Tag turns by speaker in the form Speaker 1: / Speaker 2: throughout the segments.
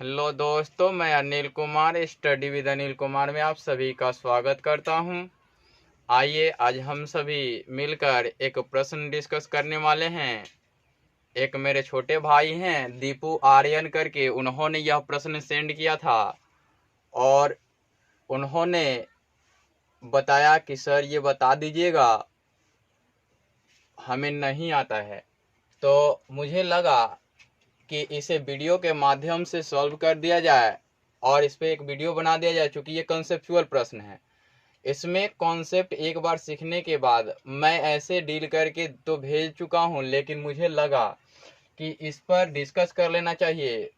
Speaker 1: Hello दोस्तों, मैं Anil Kumar study with Anil Kumar में आप सभी का स्वागत करता हूं। आइए आज हम सभी मिलकर एक प्रश्न डिस्कस करने वाले हैं। एक मेरे छोटे भाई हैं दीपू आर्यन करके, उन्होंने यह प्रश्न सेंड किया था और उन्होंने बताया कि सर ये बता दीजिएगा, हमें नहीं आता है। तो मुझे लगा कि इसे वीडियो के माध्यम से सॉल्व कर दिया जाए और इस पर एक वीडियो बना दिया जाए। चूंकि ये कंसेप्चुअल प्रश्न है, इसमें कॉन्सेप्ट एक बार सीखने के बाद मैं ऐसे डील करके तो भेज चुका हूं, लेकिन मुझे लगा कि इस पर डिस्कस कर लेना चाहिए।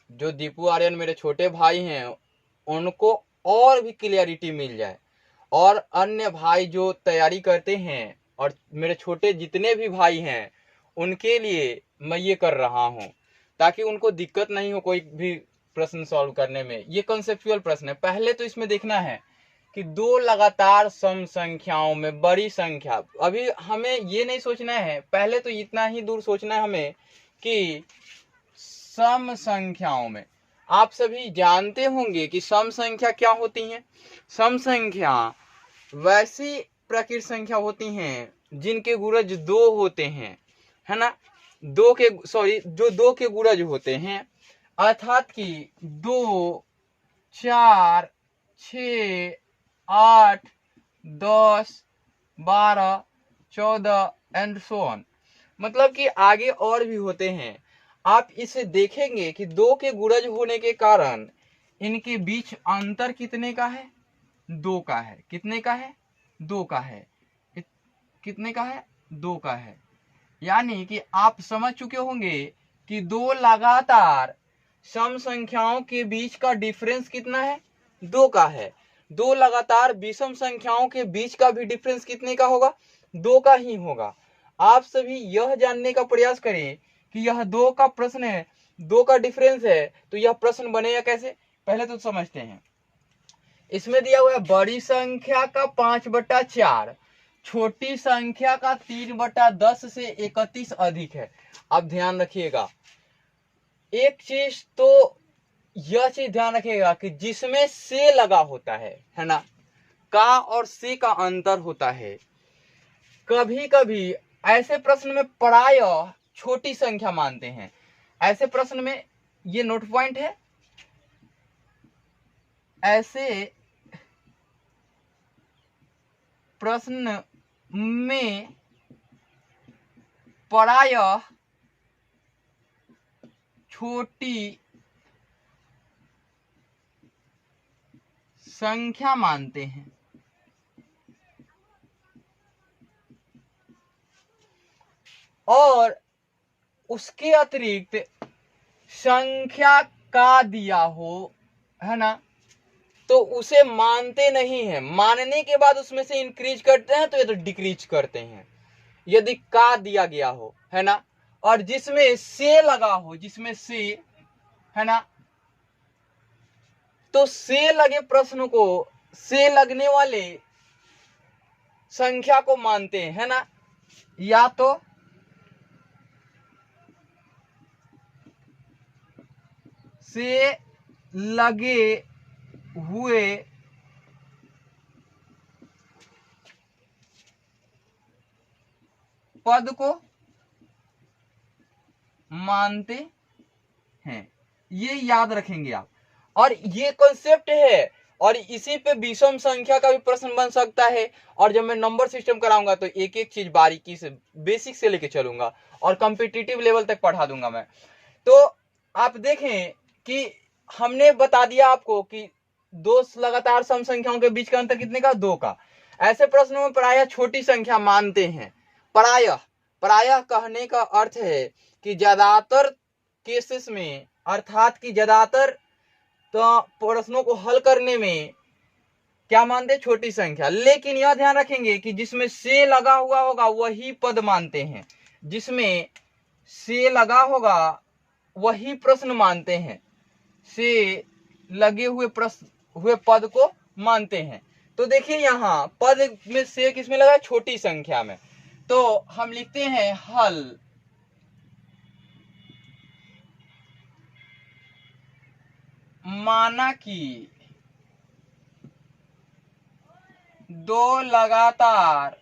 Speaker 1: जो दीपू आर्यन मेरे छोटे भाई हैं उनको और भी क्लियरिटी मिल जाए, और अन्य भाई जो तैयारी करते हैं और मेरे छोटे जितने भी भाई हैं उनके लिए मैं ये कर रहा हूं, ताकि उनको दिक्कत नहीं हो कोई भी प्रश्न सॉल्व करने में। ये कॉन्सेप्चुअल प्रश्न है। पहले तो इसमें देखना है कि दो लगातार सम संख्याओं में बड़ी संख्या, अभी हमें ये नहीं सोचना है, पहले तो इतना ही दूर सोचना है हमें कि सम संख्याओं में आप सभी जानते होंगे कि सम संख्या क्या होती हैं। सम संख्या वैसी प्रकृत संख्या होती हैं जिनके गुणज दो होते हैं, है ना। जो दो के गुणज होते हैं, अर्थात कि 2, 4, 6, 8, 10, 12, 14 एंड सो ऑन। मतलब कि आगे और भी होते हैं। आप इसे देखेंगे कि दो के गुणज होने के कारण इनके बीच अंतर कितने का है? 2 का है। कितने का है? 2 का है। कितने का है? 2 का है। यानी कि आप समझ चुके होंगे कि दो लगातार सम संख्याओं के बीच का डिफरेंस कितना है? 2 का है। दो लगातार विषम संख्याओं के बीच का भी डिफरेंस कितने का होगा? 2 का ही होगा। आप सभी यह जानने का प्रयास करें कि यह 2 का प्रश्न है, 2 का डिफरेंस है, तो यह प्रश्न बनेगा कैसे? पहले तो समझते हैं। इसमें दिया हुआ है बड़ी संख्या का 5/4, छोटी संख्या का 3/10 से 31 अधिक है। अब ध्यान रखिएगा एक चीज, तो यह चीज ध्यान रखिएगा कि जिसमें से लगा होता है ना, का और से का अंतर होता है। कभी कभी ऐसे प्रश्न में प्राय छोटी संख्या मानते हैं। ऐसे प्रश्न में ये नोट पॉइंट है, ऐसे प्रश्न में प्राय छोटी संख्या मानते हैं। और उसके अतिरिक्त संख्या का दिया हो, है ना, तो उसे मानते नहीं है। मानने के बाद उसमें से इंक्रीज करते हैं तो ये तो डिक्रीज करते हैं, यदि का दिया गया हो, है ना। और जिसमें से लगा हो, जिसमें से, है ना, तो से लगे प्रश्न को, से लगने वाले संख्या को मानते हैं, है ना। या तो से लगे हुए पद को मानते हैं। ये याद रखेंगे आप। और ये कॉन्सेप्ट है, और इसी पे विषम संख्या का भी प्रश्न बन सकता है। और जब मैं नंबर सिस्टम कराऊंगा तो एक एक चीज बारीकी से, बेसिक से लेके चलूंगा और कॉम्पिटिटिव लेवल तक पढ़ा दूंगा मैं। तो आप देखें कि हमने बता दिया आपको कि दो लगातार सम संख्याओं के बीच का अंतर कितने का? 2 का। ऐसे प्रश्नों में प्रायः छोटी संख्या मानते हैं। प्रायः कहने का अर्थ है कि ज्यादातर केसेस में, अर्थात कि ज्यादातर तो प्रश्नों को हल करने में क्या मानते? छोटी संख्या। लेकिन यह ध्यान रखेंगे कि जिसमें से लगा हुआ होगा वही पद मानते हैं। जिसमें से लगा होगा वही प्रश्न मानते हैं, से लगे हुए पद को मानते हैं। तो देखिए यहां पद में से किसमें लगा? छोटी संख्या में। तो हम लिखते हैं हल माना कि दो लगातार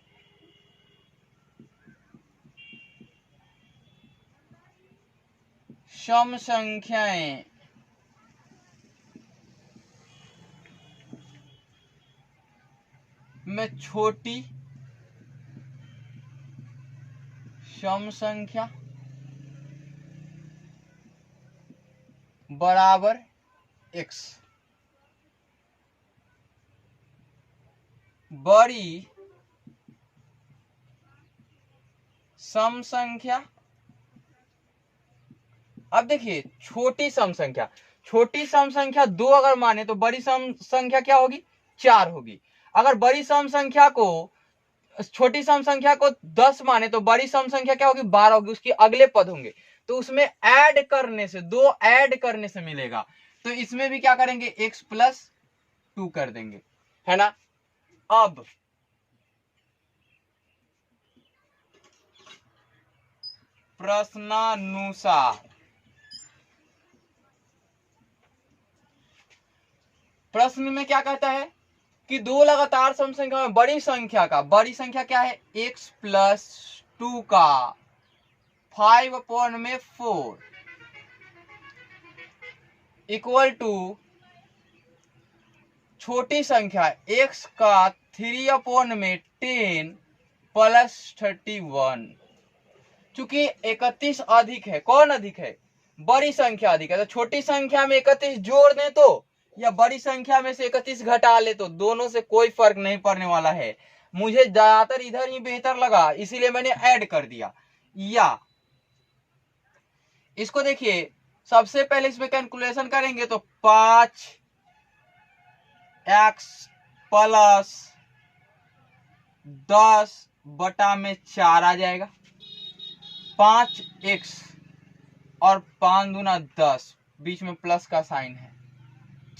Speaker 1: सम संख्याएं में छोटी सम संख्या बराबर x, बड़ी सम संख्या, अब देखिए छोटी सम संख्या, छोटी सम संख्या 2 अगर माने तो बड़ी सम संख्या क्या होगी, 4 होगी। अगर बड़ी सम संख्या को, छोटी सम संख्या को 10 माने तो बड़ी सम संख्या क्या होगी, 12 होगी। उसके अगले पद होंगे तो उसमें ऐड करने से, 2 ऐड करने से मिलेगा। तो इसमें भी क्या करेंगे, x + 2 कर देंगे, है ना। अब प्रश्नानुसार, प्रश्न में क्या कहता है कि दो लगातार सम संख्या में बड़ी संख्या का, बड़ी संख्या क्या है, x + 2 का 5/4 इक्वल टू छोटी संख्या x का 3/10 + 31। चूंकि 31 अधिक है, कौन अधिक है, बड़ी संख्या अधिक है। तो छोटी संख्या में 31 जोड़ दें तो, या बड़ी संख्या में से 31 घटा ले तो, दोनों से कोई फर्क नहीं पड़ने वाला है। मुझे ज्यादातर इधर ही बेहतर लगा, इसीलिए मैंने ऐड कर दिया। या इसको देखिए, सबसे पहले इसमें कैलकुलेशन करेंगे तो 5x + 10/4 आ जाएगा। 5x और 5 दूना 10, बीच में प्लस का साइन है,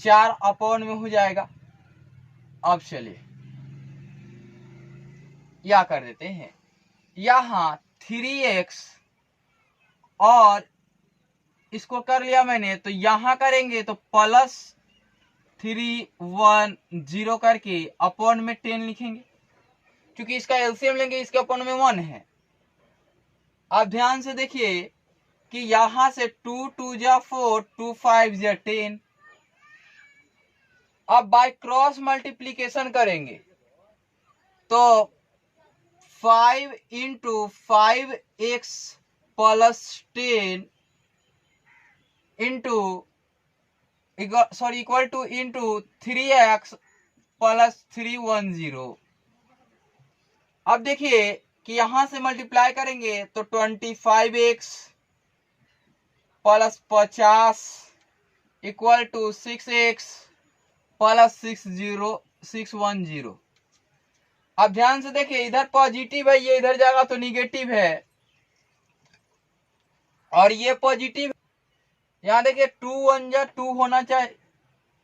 Speaker 1: 4 में हो जाएगा। अब चलिए या कर देते हैं, यहां 3x और इसको कर लिया मैंने, तो यहां करेंगे तो +310 करके अपॉन में 10 लिखेंगे, क्योंकि इसका एलसीएम लेंगे, इसके अपॉन में 1 है। अब ध्यान से देखिए कि यहां से 2 2 जा 4, 2 5 जा 10। अब बाय क्रॉस मल्टीप्लीकेशन करेंगे तो 5 × 5x + 10 equal two into 3x + 310। अब देखिए कि यहां से मल्टीप्लाई करेंगे तो 25x + 50 इक्वल टू 6x + 610। अब ध्यान से देखिए, इधर पॉजिटिव है, ये इधर जाएगा तो निगेटिव है, और ये पॉजिटिव। यहां देखिए 2 1 जा 2 होना चाहिए,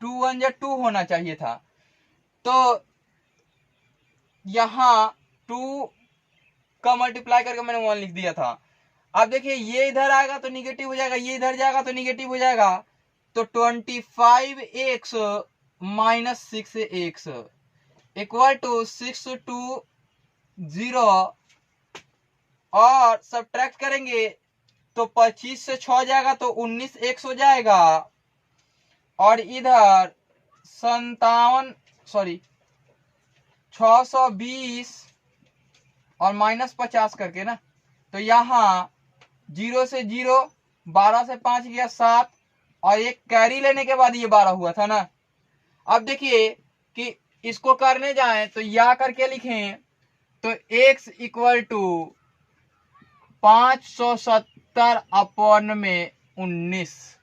Speaker 1: 2 1 जा 2 होना चाहिए था, तो यहां 2 का मल्टीप्लाई करके मैंने 1 लिख दिया था। अब देखिए ये इधर आएगा तो निगेटिव हो जाएगा, ये इधर जाएगा तो निगेटिव हो जाएगा, तो 25x - 6x इक्वल टू 620, और सब्ट्रैक्ट करेंगे तो 25 से 6 जाएगा तो 19x हो जाएगा, और इधर 620 और -50 करके ना, तो यहाँ 0 से 0, 12 से 5 गया 7, और एक कैरी लेने के बाद ये 12 हुआ था ना। अब देखिए कि इसको करने जाएं तो या करके लिखें तो x इक्वल टू 570/19।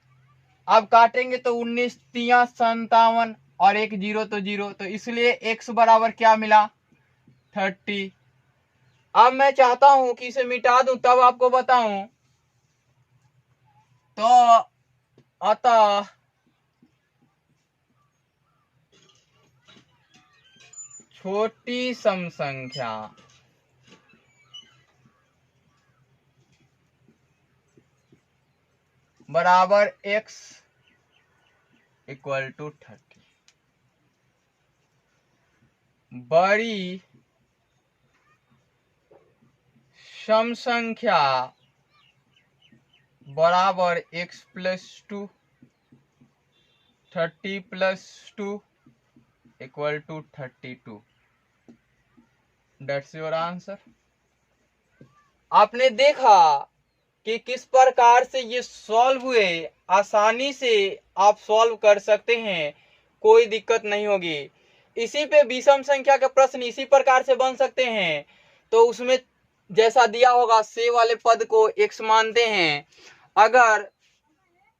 Speaker 1: अब काटेंगे तो 19 3 57 और 1 0 तो 0, तो इसलिए x बराबर क्या मिला, 30। अब मैं चाहता हूं कि इसे मिटा दूं तब आपको बताऊं, तो अतः छोटी सम संख्या बराबर x इक्वल टू 30। बड़ी सम संख्या बराबर x plus 2, 30 plus 2 equal to 32। That's your answer. आपने देखा कि किस प्रकार से ये सॉल्व हुए, आसानी से आप सॉल्व कर सकते हैं, कोई दिक्कत नहीं होगी। इसी पे विषम संख्या के प्रश्न इसी प्रकार से बन सकते हैं। तो उसमें जैसा दिया होगा से वाले पद को x मानते हैं, अगर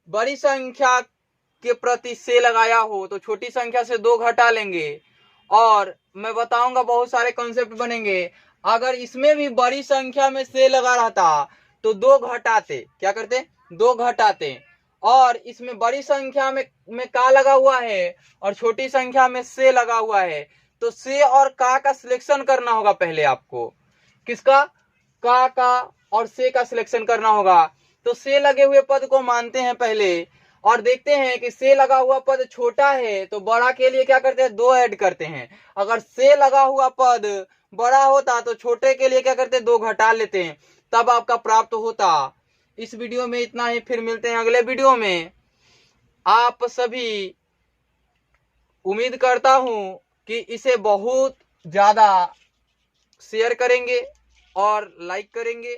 Speaker 1: बड़ी संख्या के प्रति से लगाया हो तो छोटी संख्या से 2 घटा लेंगे, और मैं बताऊंगा बहुत सारे कॉन्सेप्ट बनेंगे। अगर इसमें भी बड़ी संख्या में से लगा रहता तो 2 घटाते, क्या करते, 2 घटाते, और इसमें बड़ी संख्या में का लगा हुआ है और छोटी संख्या में से लगा हुआ है, तो से और का सिलेक्शन करना होगा पहले आपको। किसका, का और से का सिलेक्शन करना होगा। तो से लगे हुए पद को मानते हैं पहले, और देखते हैं कि से लगा हुआ पद छोटा है तो बड़ा के लिए क्या करते हैं, 2 ऐड करते हैं। अगर से लगा हुआ पद बड़ा होता तो छोटे के लिए क्या करते हैं, 2 घटा लेते हैं, तब आपका प्राप्त होता। इस वीडियो में इतना ही, फिर मिलते हैं अगले वीडियो में। आप सभी, उम्मीद करता हूं कि इसे बहुत ज्यादा शेयर करेंगे और लाइक करेंगे।